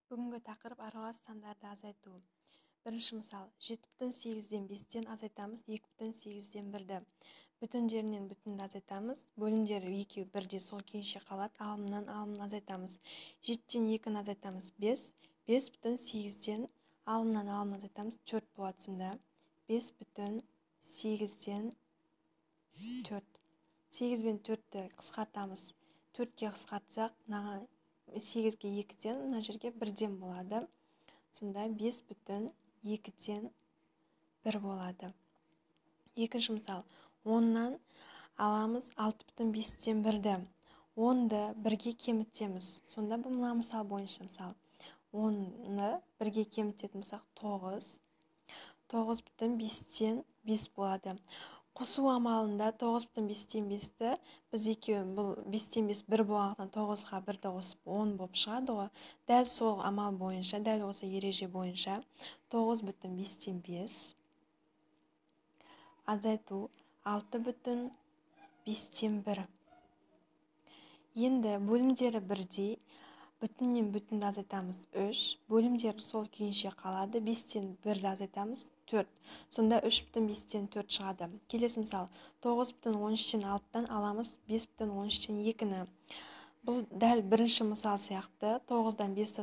Бүгінгі тақырып аралас сандарды азайту. Бірінші мысал, 7,8-ден 5-тен азайтамыз, 2,8-ден 1-ді. Бүтіндерінен бүтінді азайтамыз, бөлімдері екеуі бірде сол күйінше қалады, алымнан алымын азайтамыз. 7-тен 2-ні азайтамыз, 5, 5,8-ден алымнан алымын азайтамыз, 4 болады сонда. 5,8-ден 4. 8 бен 4-ті қысқартамыз. 4-ке қысқартсақ, 8-ге 2-ден, мына жерге 1-ден болады. Сонда 5,2-ден 1 болады. Екінші мысал, 10-нан аламыз 6,5-тен 1-ді. 10-ды 1-ге кемітеміз. Сонда бұл мына мысал бойынша мысал. 10-ны 1-ге кемітетін болсақ 9. 9,5-тен 5 болады. Қосу амалында 9,5-тен 5-ті біз екеуі бұл 5-тен 5 1 болғандықтан 9-ға 1-ді қосып 10 болып шығады ғой. Дәл сол амал бойынша, дәл осы ереже бойынша 9,5-тен 5 азайту 6,5-тен 1. Енді бөлімдері бірдей, бүтіннен бүтінді азайтамыз 3, бөлімдері сол күйінше қалады, 5-тен 1-ді азайтамыз 4. Сонда 3,5-тен 4 шығады. Келесі мысал, 9,13-тен 6-тан аламыз 5,13-тен 2-ні. Бұл дәл бірінші мысал сияқты, 9-дан 5-ті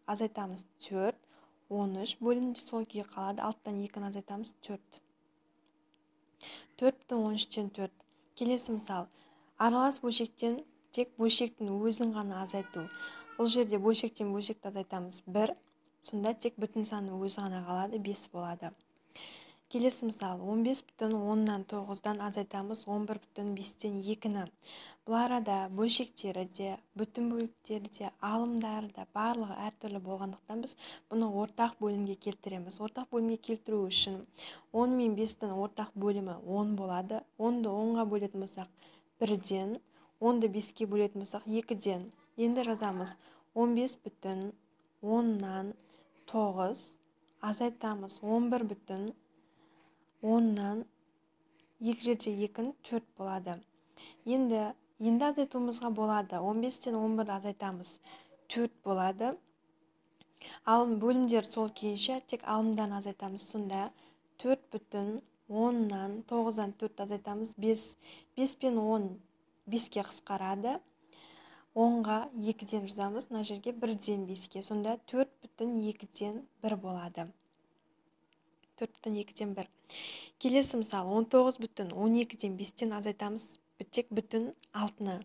азайтамыз 4, 13, бөлімде сол күйі қалады, 6-тан 2-ні азайтамыз 4. 4,13-тен 4. Келесі мысал, аралас бөлшектен тек бөлшектің өзін ғана азайту. Бұл жерде бөлшектен бөлшекті азайтамыз 1, сонда тек бүтін саны өзі ғана қалады, 5 болады. Келесі мысал, 15,10-нан 9-дан азайтамыз 11,5-тен 2-ні. Бұл арада бөлшектері де, бүтін бөліктері де, алымдары да барлығы әртүрлі болғандықтан біз бұны ортақ бөлімге келтіреміз. Ортақ бөлімге келтіру үшін 10 мен 5-тің ортақ бөлімі 10 болады. 10-ды 10-ға бөлетін болсақ 1-ден, 10-ды 5-ке бөлетін болсақ 2-ден. Енді жазамыз 15,10-нан 9 азайтамыз 11,10-нан 2 жерде 2-ні 4 болады. Енді азайтуымызға болады. 15-тен 11 азайтамыз 4 болады. Алым бөлімдер сол күйінше тек алымдан азайтамыз. Сонда 4,10-нан 9-дан 4 азайтамыз 5. 5 пен 10 5-ке қысқарады. 10-ға 2-ден жазамыз, мына жерге 1-ден 5-ке. Сонда 4,2-ден 1 болады. 4,2-ден 1. Келесі мысал, 19,12-ден 5-тен азайтамыз тек бүтін 6-ны.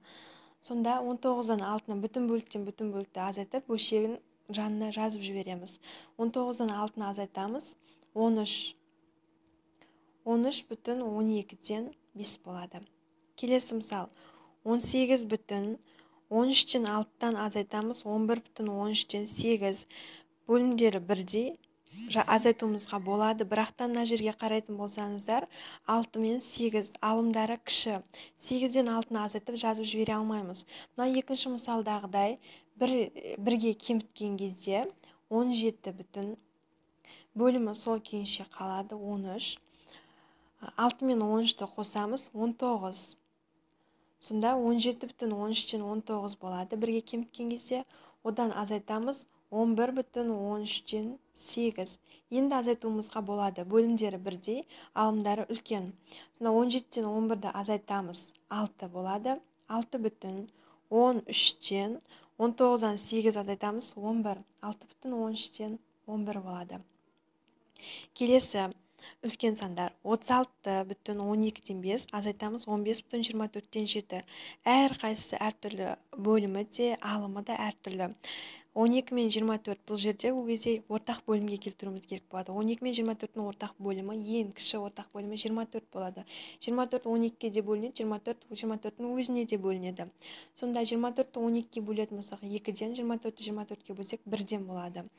Сонда 19-дан 6-ны бүтін бөлікті азайтып, бөлшегін жанына жазып жібереміз. 19-дан 6-ны азайтамыз 13. 13,12-ден 5 болады. Келесі мысал, 18,13-тен 6-тан азайтамыз 11,13-тен 8. Бөлімдері бірдей, азайтуымызға болады. Бірақтан мына жерге қарайтын болсаңыздар, 6 мен 8 алымдары кіші. 8-ден 6-ны азайтып жазып жібере алмаймыз. Мына екінші мысалдағыдай бірге кеміткен кезде 17 бүтін бөлімі сол күйінше қалады 13. 6 мен 13-ті қосамыз 19. Сонда 17,13-тен 19 болады. Бірге кеміткен кезде одан азайтамыз 11,13-тен 8. Енді азайтуымызға болады. Бөлімдері бірдей, алымдары үлкен. Сонда 17-тен 11-ді азайтамыз 6 болады. 6,13-тен 19-дан 8 азайтамыз 11. 6,13-тен 11 болады. Келесі үлкен сандар 36,12-ден 5 азайтамыз 15,24-тен 7. Әр қайсысы әртүрлі, бөлімі де, алымы да әртүрлі. 12 мен 24 бұл жерде ол кезде ортақ бөлімге келтіруіміз керек болады. 12 мен 24-тің ортақ бөлімі, ең кіші ортақ бөлімі 24 болады. 24 12-ке де бөлінеді, 24-тің өзіне де бөлінеді. Сонда 24-ті 12-ке бөлетін болсақ 2-ден, 24-ті 24-ке бөлсек 1-ден болады.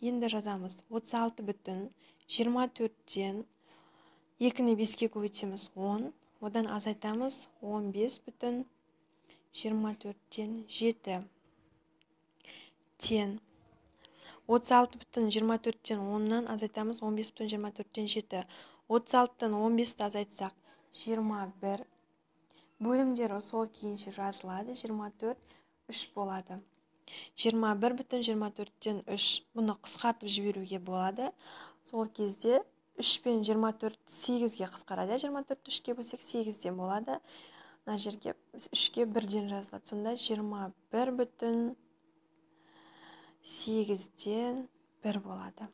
Енді жазамыз 36,24-тен 2-ні 5-ке көбейтеміз 10, одан азайтамыз 15,24-тен 7. Тен 36,24-тен 10-нан азайтамыз 15,24-тен 7. 36-тан 15-ті азайтсақ 21. Бөлімдері сол күйінше жазылады. 24, 3 болады. 21,24-тен 3 бұны қысқартып жіберуге болады. Сол кезде 3 пен 24 8-ге қысқарады. 24-ті 3-ке бөлсек 8-ден болады. Мына жерге 3-ке 1-ден жазылады. Сонда 21,8-ден 1 болады.